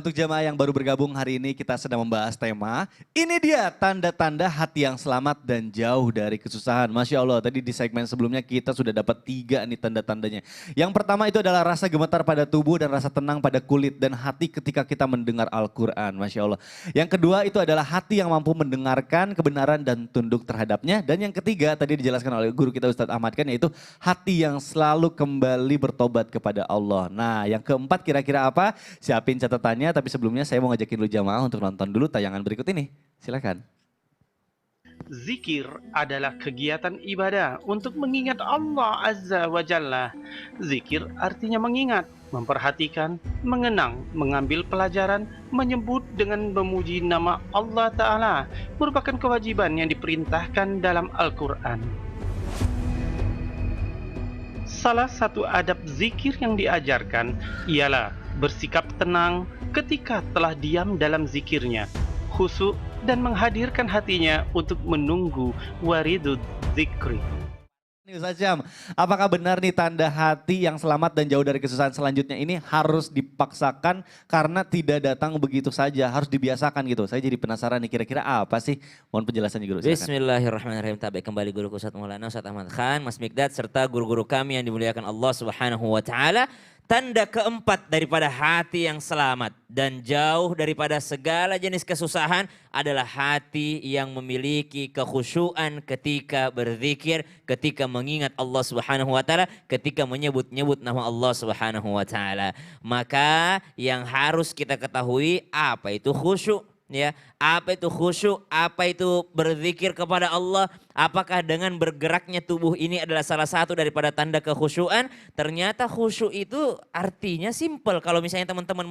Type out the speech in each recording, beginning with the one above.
untuk jamaah yang baru bergabung hari ini kita sedang membahas tema. Ini dia tanda-tanda hati yang selamat dan jauh dari kesusahan. Masya Allah tadi di segmen sebelumnya kita sudah dapat 3 nih tanda-tandanya. Yang pertama itu adalah rasa gemetar pada tubuh dan rasa tenang pada kulit dan hati ketika kita mendengar Al-Quran. Masya Allah. Yang kedua itu adalah hati yang mampu mendengarkan kebenaran dan tunduk terhadapnya. Dan yang ketiga tadi dijelaskan oleh guru kita Ustadz Ahmad kan yaitu hati yang selalu kembali bertobat kepada Allah. Nah yang keempat kira-kira apa? Siapin catatannya, tapi sebelumnya saya mau ngajakin dulu jamaah untuk nonton dulu tayangan berikut ini. Silakan. Zikir adalah kegiatan ibadah untuk mengingat Allah Azza wa Jalla. Zikir artinya mengingat, memperhatikan, mengenang, mengambil pelajaran, menyebut dengan memuji nama Allah Ta'ala merupakan kewajiban yang diperintahkan dalam Al-Quran. Salah satu adab zikir yang diajarkan ialah bersikap tenang ketika telah diam dalam zikirnya, khusyuk dan menghadirkan hatinya untuk menunggu waridud zikri. Nih Ustaz Syam, apakah benar nih tanda hati yang selamat dan jauh dari kesusahan selanjutnya ini harus dipaksakan karena tidak datang begitu saja, harus dibiasakan gitu. Saya jadi penasaran nih kira-kira apa sih? Mohon penjelasannya guru. Silakan. Bismillahirrahmanirrahim. Tabaik kembali guru Ustadz Maulana Ustadz Ahmad Khan, Mas Mikdad serta guru-guru kami yang dimuliakan Allah Subhanahu wa taala. Tanda keempat daripada hati yang selamat dan jauh daripada segala jenis kesusahan adalah hati yang memiliki kekhusyuan ketika berzikir, ketika mengingat Allah Subhanahu wa taala, ketika menyebut-nyebut nama Allah Subhanahu wa taala. Maka yang harus kita ketahui apa itu khusyuk. Ya, apa itu khusyuk, apa itu berzikir kepada Allah, apakah dengan bergeraknya tubuh ini adalah salah satu daripada tanda kekhusyuan? Ternyata khusyuk itu artinya simpel. Kalau misalnya teman-teman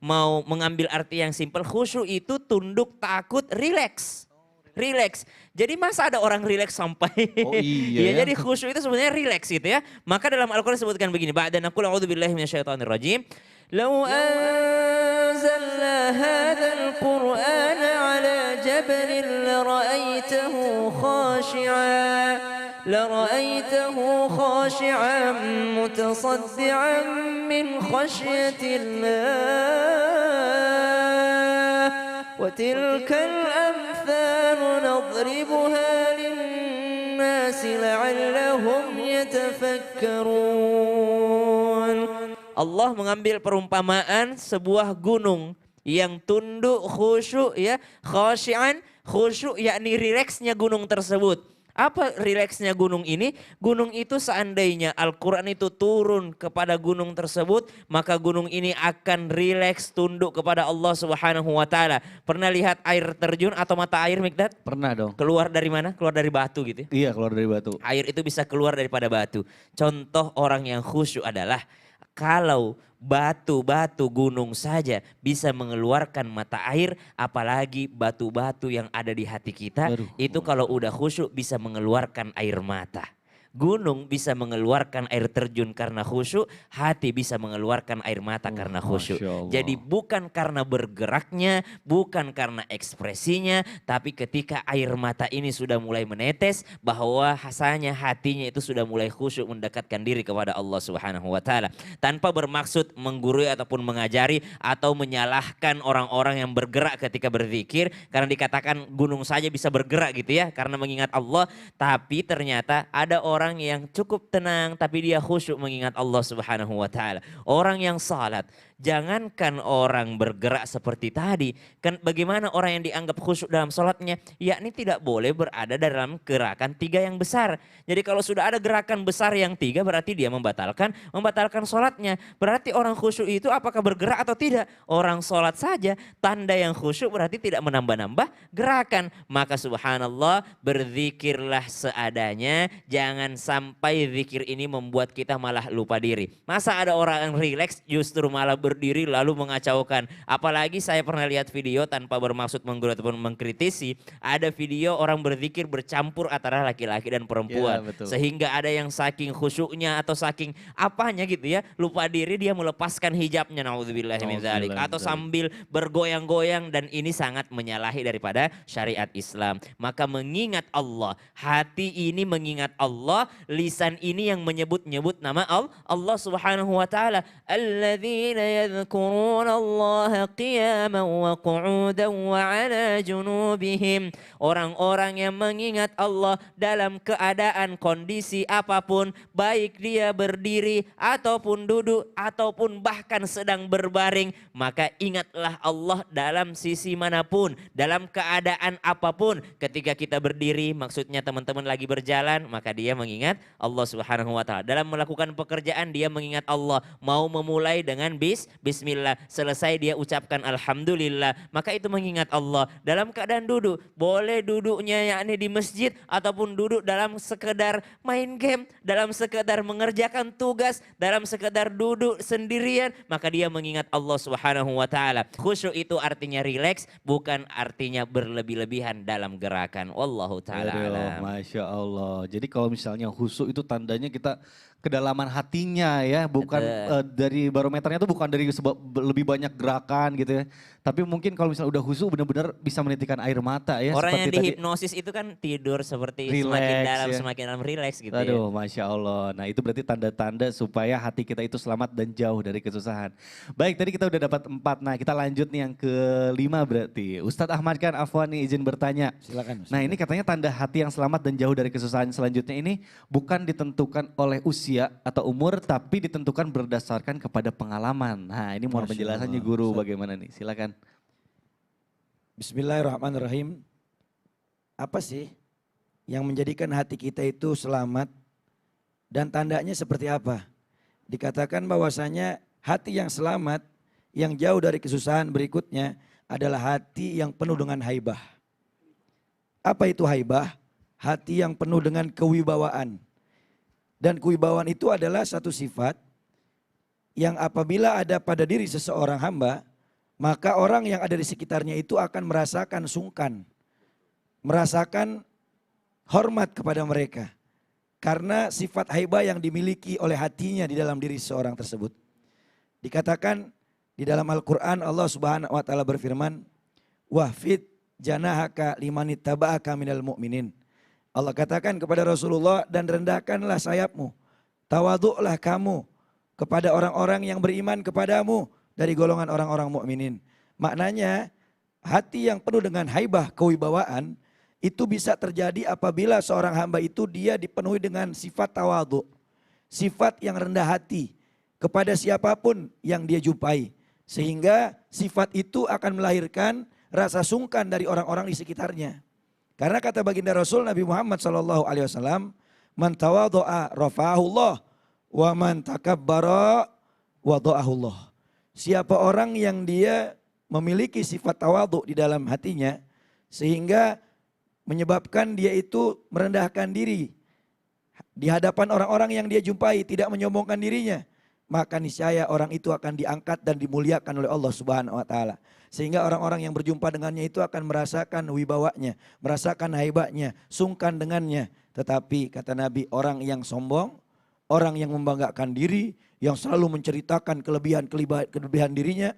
mau mengambil arti yang simpel, khusyuk itu tunduk, takut, rileks. Rileks. Jadi masa ada orang rileks sampai Iya ya. jadi khusyuk itu sebenarnya rileks gitu ya. Maka dalam Al-Qur'an disebutkan begini, ba'da naqul a'udzubillahi minasyaitonir rajim. Lau anzalna hadzal qur'ana 'ala jabalin lara'aitahu khashi'an mutasaddian min khasyatillah wa tilkal amthalu nadribuha lin-nasi la'allahum yatafakkarun. Allah mengambil perumpamaan sebuah gunung yang tunduk khusyuk ya, khasyian, khusyuk yakni rileksnya gunung tersebut. Apa rileksnya gunung ini? Gunung itu seandainya Al-Quran itu turun kepada gunung tersebut, maka gunung ini akan rileks tunduk kepada Allah Subhanahu wa taala. Pernah lihat air terjun atau mata air, Mikdad? Pernah dong. Keluar dari mana? Keluar dari batu gitu ya? Iya keluar dari batu. Air itu bisa keluar daripada batu. Contoh orang yang khusyuk adalah kalau batu-batu gunung saja bisa mengeluarkan mata air, apalagi batu-batu yang ada di hati kita. Aduh. Itu kalau udah khusyuk bisa mengeluarkan air mata. Gunung bisa mengeluarkan air terjun karena khusyuk, hati bisa mengeluarkan air mata karena khusyuk. Jadi bukan karena bergeraknya, bukan karena ekspresinya, tapi ketika air mata ini sudah mulai menetes, bahwa hasanya hatinya itu sudah mulai khusyuk mendekatkan diri kepada Allah Subhanahu wa taala. Tanpa bermaksud menggurui ataupun mengajari atau menyalahkan orang-orang yang bergerak ketika berzikir, karena dikatakan gunung saja bisa bergerak gitu ya, karena mengingat Allah, tapi ternyata ada orang yang cukup tenang tapi dia khusyuk mengingat Allah Subhanahu wa taala. Orang yang salat, jangankan orang bergerak seperti tadi, kan bagaimana orang yang dianggap khusyuk dalam salatnya, yakni tidak boleh berada dalam gerakan 3 yang besar. Jadi kalau sudah ada gerakan besar yang 3 berarti dia membatalkan salatnya. Berarti orang khusyuk itu apakah bergerak atau tidak? Orang salat saja tanda yang khusyuk berarti tidak menambah-nambah gerakan. Maka subhanallah, berzikirlah seadanya, jangan sampai zikir ini membuat kita malah lupa diri. Masa ada orang yang rileks justru malah berdiri lalu mengacaukan. Apalagi saya pernah lihat video tanpa bermaksud menggurui ataupun mengkritisi. Ada video orang berzikir bercampur antara laki-laki dan perempuan. Ya, sehingga ada yang saking khusyuknya atau saking apanya gitu ya, lupa diri dia melepaskan hijabnya, naudzubillahi min dzalik, atau sambil bergoyang-goyang, dan ini sangat menyalahi daripada syariat Islam. Maka mengingat Allah, hati ini mengingat Allah, lisan ini yang menyebut-nyebut nama Allah Subhanahu wa taala. Alladzina يذكرون الله قياما وقعودا وعلى جنوبهم. Orang-orang yang mengingat Allah dalam keadaan kondisi apapun, baik dia berdiri ataupun duduk ataupun bahkan sedang berbaring, maka ingatlah Allah dalam sisi manapun, dalam keadaan apapun. Ketika kita berdiri, maksudnya teman-teman lagi berjalan, maka dia mengingat Allah Subhanahu wa taala. Dalam melakukan pekerjaan dia mengingat Allah. Mau memulai dengan bismillah, selesai dia ucapkan alhamdulillah, maka itu mengingat Allah. Dalam keadaan duduk, boleh duduknya yakni di masjid ataupun duduk dalam sekedar main game, dalam sekedar mengerjakan tugas, dalam sekedar duduk sendirian, maka dia mengingat Allah Subhanahu wa taala. Khusyuk itu artinya rileks, bukan artinya berlebih-lebihan dalam gerakan. Wallahu taala alam. Masya Allah. Jadi kalau misalnya khusyuk itu tandanya kita kedalaman hatinya ya, bukan dari barometernya itu bukan dari lebih banyak gerakan gitu ya. Tapi mungkin kalau misalnya udah khusyuk benar-benar bisa menitikan air mata ya. Orang yang seperti tadi. dihipnosis itu kan tidur seperti Relax, semakin dalam relax gitu ya. Aduh, Masya Allah. Nah itu berarti tanda-tanda supaya hati kita itu selamat dan jauh dari kesusahan. Baik, tadi kita udah dapat 4. Nah kita lanjut nih yang kelima berarti. Ustadz Ahmad kan Afwan nih izin bertanya. Silakan. Nah ini katanya tanda hati yang selamat dan jauh dari kesusahan selanjutnya ini bukan ditentukan oleh usia atau umur, tapi ditentukan berdasarkan kepada pengalaman. Nah ini mohon Masya penjelasannya Allah, guru Ustadz. bagaimana nih, silakan. Bismillahirrahmanirrahim. Apa sih yang menjadikan hati kita itu selamat dan tandanya seperti apa? Dikatakan bahwasanya hati yang selamat, yang jauh dari kesusahan berikutnya adalah hati yang penuh dengan haibah. Apa itu haibah? Hati yang penuh dengan kewibawaan. Dan kewibawaan itu adalah satu sifat yang apabila ada pada diri seseorang hamba, maka orang yang ada di sekitarnya itu akan merasakan sungkan, merasakan hormat kepada mereka. Karena sifat haibah yang dimiliki oleh hatinya di dalam diri seorang tersebut. Dikatakan di dalam Al-Quran Allah Subhanahu wa taala berfirman, "Wahfid janahaka limanittaba'aka minal mu'minin." Allah katakan kepada Rasulullah, dan rendahkanlah sayapmu, tawaduklah kamu kepada orang-orang yang beriman kepadamu dari golongan orang-orang mukminin. Maknanya hati yang penuh dengan haibah, kewibawaan itu bisa terjadi apabila seorang hamba itu dia dipenuhi dengan sifat tawaduk, sifat yang rendah hati kepada siapapun yang dia jumpai, sehingga sifat itu akan melahirkan rasa sungkan dari orang-orang di sekitarnya. Karena kata baginda Rasul Nabi Muhammad SAW, "Man tawadhu'a rafa'ahullah wa man takabbara wada'ahullah." Siapa orang yang dia memiliki sifat tawadhu di dalam hatinya sehingga menyebabkan dia itu merendahkan diri di hadapan orang-orang yang dia jumpai, tidak menyombongkan dirinya, maka niscaya orang itu akan diangkat dan dimuliakan oleh Allah Subhanahu wa taala. Sehingga orang-orang yang berjumpa dengannya itu akan merasakan wibawanya, merasakan haibahnya, sungkan dengannya. Tetapi kata Nabi, orang yang sombong, orang yang membanggakan diri, yang selalu menceritakan kelebihan dirinya,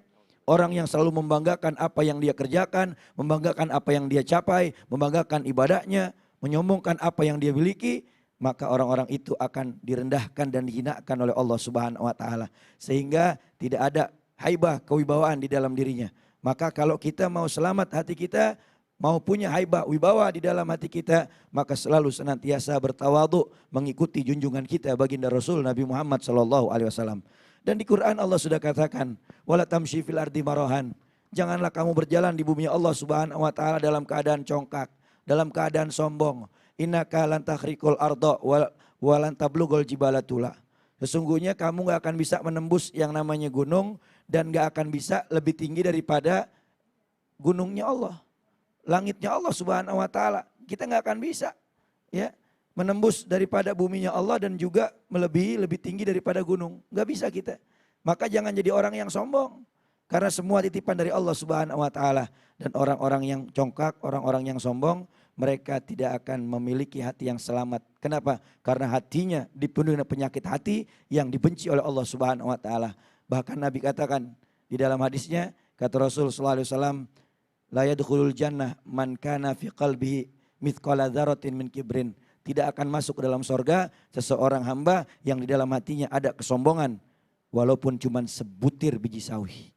orang yang selalu membanggakan apa yang dia kerjakan, membanggakan apa yang dia capai, membanggakan ibadahnya, menyombongkan apa yang dia miliki, maka orang-orang itu akan direndahkan dan dihinakan oleh Allah Subhanahu wa taala, sehingga tidak ada haibah, kewibawaan di dalam dirinya. Maka kalau kita mau selamat hati kita, mau punya haibah, wibawa di dalam hati kita, maka selalu senantiasa bertawadhu mengikuti junjungan kita baginda Rasul Nabi Muhammad SAW. Dan di Quran Allah sudah katakan, wala tamshi fil ardi marahan. Janganlah kamu berjalan di bumi Allah Subhanahu wa taala dalam keadaan congkak, dalam keadaan sombong. Innaka lan takhriqul arda wa lan tablughul jibala tula. Sesungguhnya kamu gak akan bisa menembus yang namanya gunung dan gak akan bisa lebih tinggi daripada gunungnya Allah. Langitnya Allah Subhanahu wa taala. Kita gak akan bisa ya menembus daripada buminya Allah dan juga melebihi lebih tinggi daripada gunung. Gak bisa kita. Maka jangan jadi orang yang sombong. Karena semua titipan dari Allah Subhanahu wa taala. Dan orang-orang yang congkak, orang-orang yang sombong, mereka tidak akan memiliki hati yang selamat. Kenapa? Karena hatinya dipenuhi dengan penyakit hati yang dibenci oleh Allah Subhanahu wa taala. Bahkan Nabi katakan di dalam hadisnya, kata Rasul sallallahu alaihi wasallam, la yadkhulul jannah man kana fi qalbihi mithqala dzarratin min kibrin. Tidak akan masuk ke dalam sorga seseorang hamba yang di dalam hatinya ada kesombongan walaupun cuman sebutir biji sawi.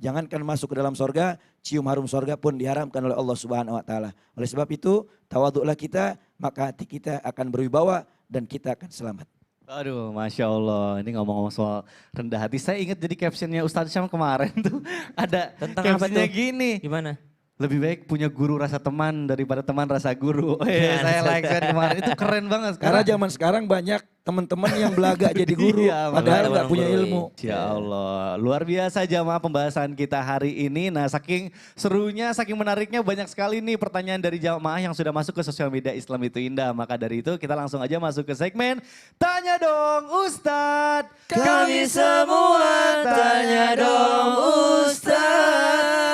Jangankan masuk ke dalam sorga, cium harum sorga pun diharamkan oleh Allah Subhanahu wa taala. Oleh sebab itu, tawaduklah kita, maka hati kita akan berwibawa dan kita akan selamat. Aduh, Masya Allah. Ini ngomong-ngomong soal rendah hati. Saya ingat jadi captionnya Ustadz Syam kemarin tuh. Ada Tentang apa captionnya tuh? gini. Gimana? Lebih baik punya guru rasa teman daripada teman rasa guru. Saya like share kemarin. Itu keren banget. Karena zaman sekarang banyak teman-teman yang belaga jadi guru, Iya, padahal teman-teman nggak punya guru. ilmu. Ya Allah, luar biasa jamaah pembahasan kita hari ini. Nah, saking serunya, saking menariknya banyak sekali nih pertanyaan dari jamaah yang sudah masuk ke sosial media Islam itu Indah. Maka dari itu kita langsung aja masuk ke segmen Tanya Dong Ustadz. Kami semua tanya dong Ustadz.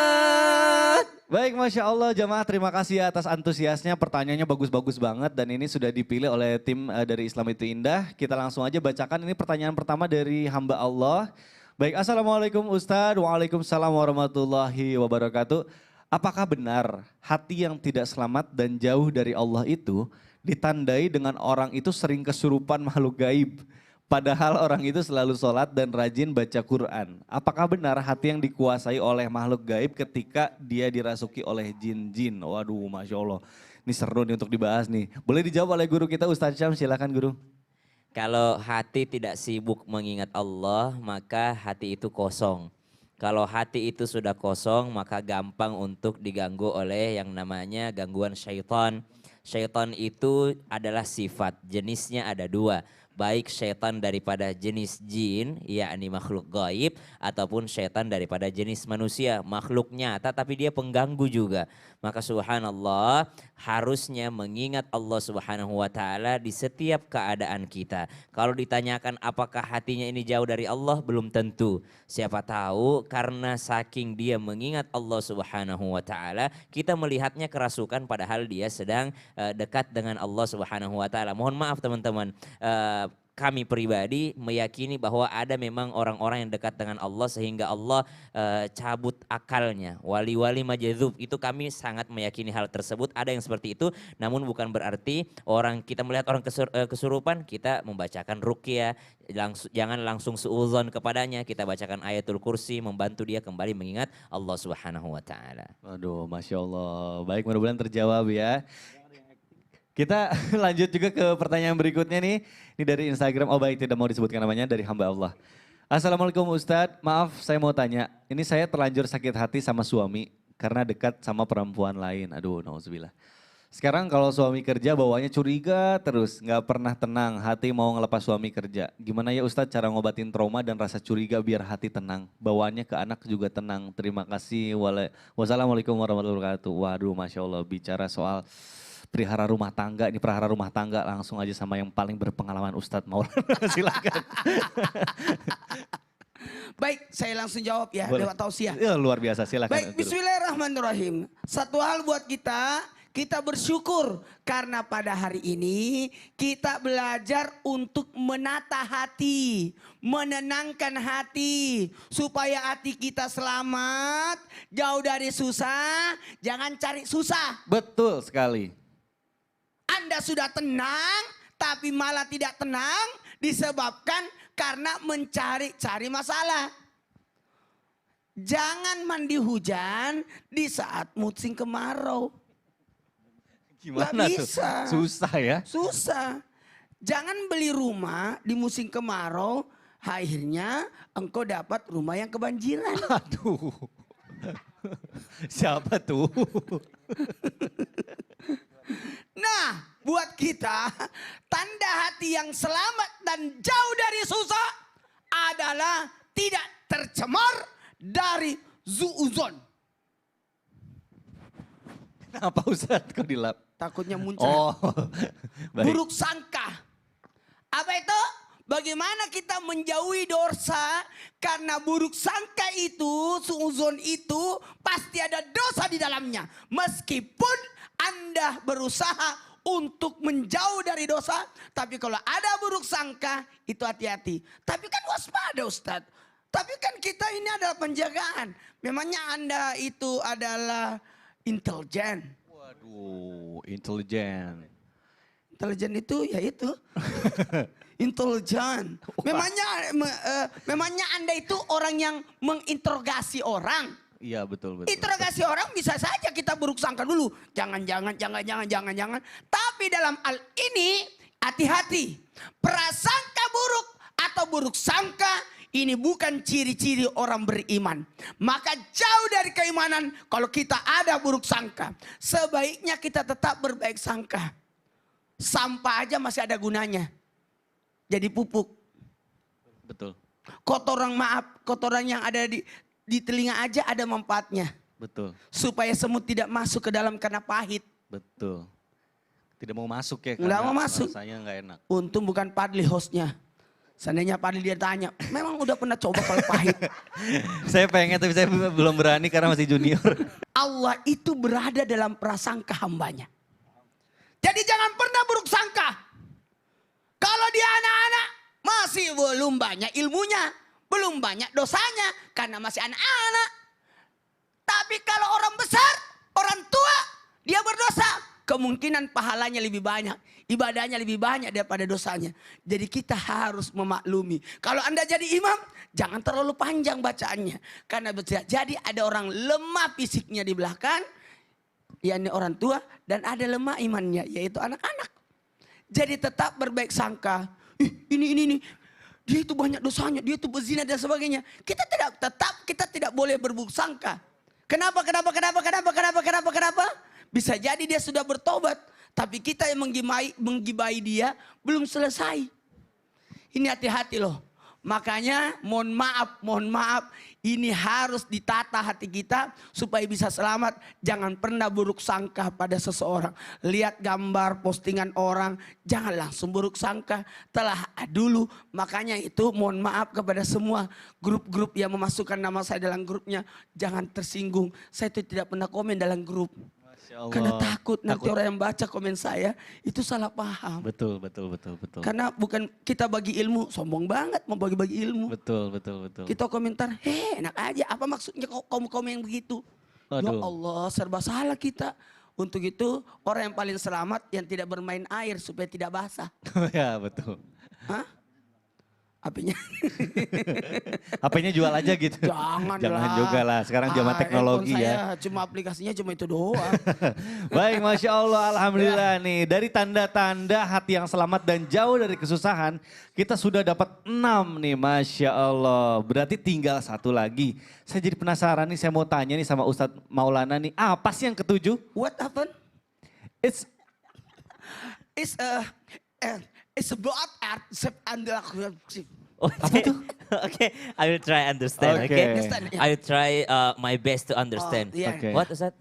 Baik, Masya Allah jamaah, terima kasih atas antusiasnya, pertanyaannya bagus-bagus banget dan ini sudah dipilih oleh tim dari Islam itu Indah. Kita langsung aja bacakan ini pertanyaan pertama dari hamba Allah. Baik, Assalamualaikum Ustadz, Waalaikumsalam warahmatullahi wabarakatuh. Apakah benar hati yang tidak selamat dan jauh dari Allah itu ditandai dengan orang itu sering kesurupan makhluk gaib? Padahal orang itu selalu sholat dan rajin baca Quran. Apakah benar hati yang dikuasai oleh makhluk gaib ketika dia dirasuki oleh jin-jin? Waduh, Masya Allah. Ini seru nih untuk dibahas nih. Boleh dijawab oleh guru kita Ustadz Syam, silakan guru. Kalau hati tidak sibuk mengingat Allah, maka hati itu kosong. Kalau hati itu sudah kosong, maka gampang untuk diganggu oleh yang namanya gangguan syaitan. Syaitan itu adalah sifat, jenisnya ada dua. Baik syaitan daripada jenis jin, yakni makhluk gaib, ataupun syaitan daripada jenis manusia, makhluk nyata tapi dia pengganggu juga. Maka subhanallah, harusnya mengingat Allah Subhanahu wa taala di setiap keadaan kita. Kalau ditanyakan apakah hatinya ini jauh dari Allah, belum tentu. Siapa tahu karena saking dia mengingat Allah Subhanahu wa taala, kita melihatnya kerasukan padahal dia sedang dekat dengan Allah Subhanahu wa taala. Mohon maaf teman-teman, kami pribadi meyakini bahwa ada memang orang-orang yang dekat dengan Allah sehingga Allah cabut akalnya. Wali-wali majadzub itu kami sangat meyakini hal tersebut. Ada yang seperti itu, namun bukan berarti kita melihat orang kesurupan kita membacakan ruqyah, jangan langsung suudzon kepadanya. Kita bacakan ayatul kursi membantu dia kembali mengingat Allah Subhanahu wa taala. Waduh, Masya Allah. Baik, mudah-mudahan terjawab ya. Kita lanjut juga ke pertanyaan berikutnya nih. Ini dari Instagram, oh baik tidak mau disebutkan namanya, dari hamba Allah. Assalamualaikum Ustadz, maaf saya mau tanya. Ini saya terlanjur sakit hati sama suami karena dekat sama perempuan lain. Aduh, nauzubillah. Sekarang kalau suami kerja bawanya curiga terus, nggak pernah tenang, hati mau ngelepas suami kerja. Gimana ya Ustadz cara ngobatin trauma dan rasa curiga biar hati tenang? Bawaannya ke anak juga tenang. Terima kasih. Wassalamualaikum warahmatullahi wabarakatuh. Waduh, Masya Allah, bicara soal perihara rumah tangga, ini perihara rumah tangga langsung aja sama yang paling berpengalaman Ustadz Maulana. Silakan. Baik, saya langsung jawab ya, Boleh. lewat tausiah. Ya, luar biasa, silakan. Baik, bismillahirrahmanirrahim. Satu hal buat kita bersyukur karena pada hari ini kita belajar untuk menata hati, menenangkan hati supaya hati kita selamat, jauh dari susah, jangan cari susah. Betul sekali. Anda sudah tenang tapi malah tidak tenang disebabkan karena mencari-cari masalah. Jangan mandi hujan di saat musim kemarau. Gimana Nggak tuh? bisa. Susah ya. Susah. Jangan beli rumah di musim kemarau, akhirnya engkau dapat rumah yang kebanjiran. Aduh. Siapa tuh? Nah, buat kita, tanda hati yang selamat dan jauh dari susah adalah tidak tercemar dari zuuzon. Kenapa Ustadz kok dilap? Takutnya muncul. Oh, baik. Buruk sangka. Apa itu? Bagaimana kita menjauhi dosa? Karena buruk sangka itu, suuzon itu pasti ada dosa di dalamnya. Meskipun Anda berusaha untuk menjauh dari dosa, tapi kalau ada buruk sangka itu hati-hati. Tapi kan waspada Ustadz. Tapi kan kita ini adalah penjagaan. Memangnya Anda itu adalah intelijen. Waduh, intelijen. Intelijen itu ya itu. Intelijen. Memangnya Anda itu orang yang menginterogasi orang. Iya betul. Interogasi orang bisa saja kita buruk sangka dulu. Jangan. Tapi dalam hal ini hati-hati. Prasangka buruk atau buruk sangka ini bukan ciri-ciri orang beriman. Maka jauh dari keimanan kalau kita ada buruk sangka. Sebaiknya kita tetap berbaik sangka. Sampah aja masih ada gunanya. Jadi pupuk. Betul. Kotoran yang ada di telinga aja ada manfaatnya. Betul. Supaya semut tidak masuk ke dalam karena pahit. Betul. Tidak mau masuk ya. Nggak mau masuk. Rasanya nggak enak. Untung bukan Padli hostnya. Seandainya Padli dia tanya, memang udah pernah coba kalau pahit? Saya pengen tapi saya belum berani karena masih junior. Allah itu berada dalam prasangka hambanya. Jadi jangan pernah buruk sangka. Kalau dia anak-anak masih belum banyak ilmunya, belum banyak dosanya karena masih anak-anak. Tapi kalau orang besar, orang tua, dia berdosa, kemungkinan pahalanya lebih banyak, ibadahnya lebih banyak daripada dosanya. Jadi kita harus memaklumi. Kalau Anda jadi imam, jangan terlalu panjang bacaannya. Karena bisa jadi ada orang lemah fisiknya di belakang, yakni orang tua, dan ada lemah imannya, yaitu anak-anak. Jadi tetap berbaik sangka. Ini. Dia itu banyak dosanya, dia itu berzina dan sebagainya. Kita tidak boleh berburuk sangka. Kenapa? Bisa jadi dia sudah bertobat, tapi kita yang menggibai dia belum selesai. Ini hati-hati loh. Makanya mohon maaf, ini harus ditata hati kita supaya bisa selamat. Jangan pernah buruk sangka pada seseorang. Lihat gambar postingan orang, jangan langsung buruk sangka. Telah dulu, makanya itu mohon maaf kepada semua grup-grup yang memasukkan nama saya dalam grupnya. Jangan tersinggung, saya itu tidak pernah komen dalam grup. Karena takut nanti orang yang baca komen saya itu salah paham. Betul. Karena bukan kita bagi ilmu, sombong banget mau bagi-bagi ilmu. Betul. Kita komentar, enak aja, apa maksudnya kok kamu komen begitu? Ya Allah, serba salah kita. Untuk itu orang yang paling selamat yang tidak bermain air supaya tidak basah. Ya betul. Hah? HP-nya? HP-nya jual aja gitu. Jangan juga lah. Sekarang zaman teknologi ya. Cuma aplikasinya cuma itu doang. Baik, Masya Allah, Alhamdulillah nih. Dari tanda-tanda hati yang selamat dan jauh dari kesusahan, kita sudah dapat 6 nih, Masya Allah. Berarti tinggal 1 lagi. Saya jadi penasaran nih, saya mau tanya nih sama Ustadz Maulana nih. Apa sih yang ke-7? What happened? It's about art and Apa tuh? Okay, I will try understand. Okay, Understand, yeah. I will try my best to understand. yeah. Okay. What is that?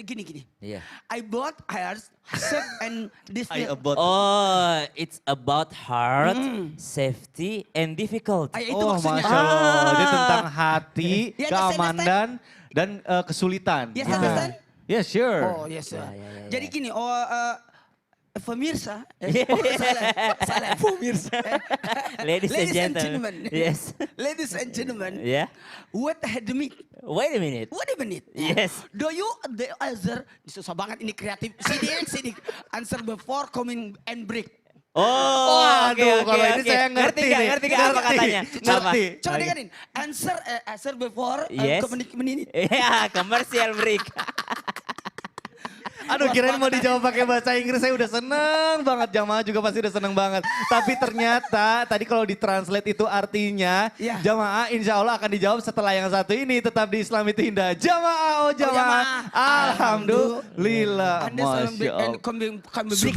Gini. Yeah. I bought hairs, safe and this. Oh, it's about heart, safety, and difficult. Itu Oh, maksudnya. Masya Allah. Dia tentang hati, Ya, keamanan, dan kesulitan. Yes, Gitu. understand? Yeah, sure. Oh, yes. Ya. Jadi gini, pemirsa. Salah. Pemirsa. Ladies and gentlemen. Yes. Ladies and gentlemen. Yeah. What had me? Wait a minute. Yes. Do you the answer? Susah banget ini kreatif. Sini. Answer before coming and break. Oh, oke. kalau ini saya ngerti nih. Ngerti nggak apa katanya? Ngerti. Coba dengerin. Answer before Yes. menit. Iya, commercial break. Aduh, kirain mau dijawab pakai bahasa Inggris, saya udah seneng banget. Jamaah juga pasti udah seneng banget. Tapi ternyata tadi kalau ditranslate itu artinya, Ya. jamaah insya Allah akan dijawab setelah yang satu ini. Tetap di Islam itu indah. Jamaah, jamaah. Alhamdulillah. Anda selalu Masya Allah. break.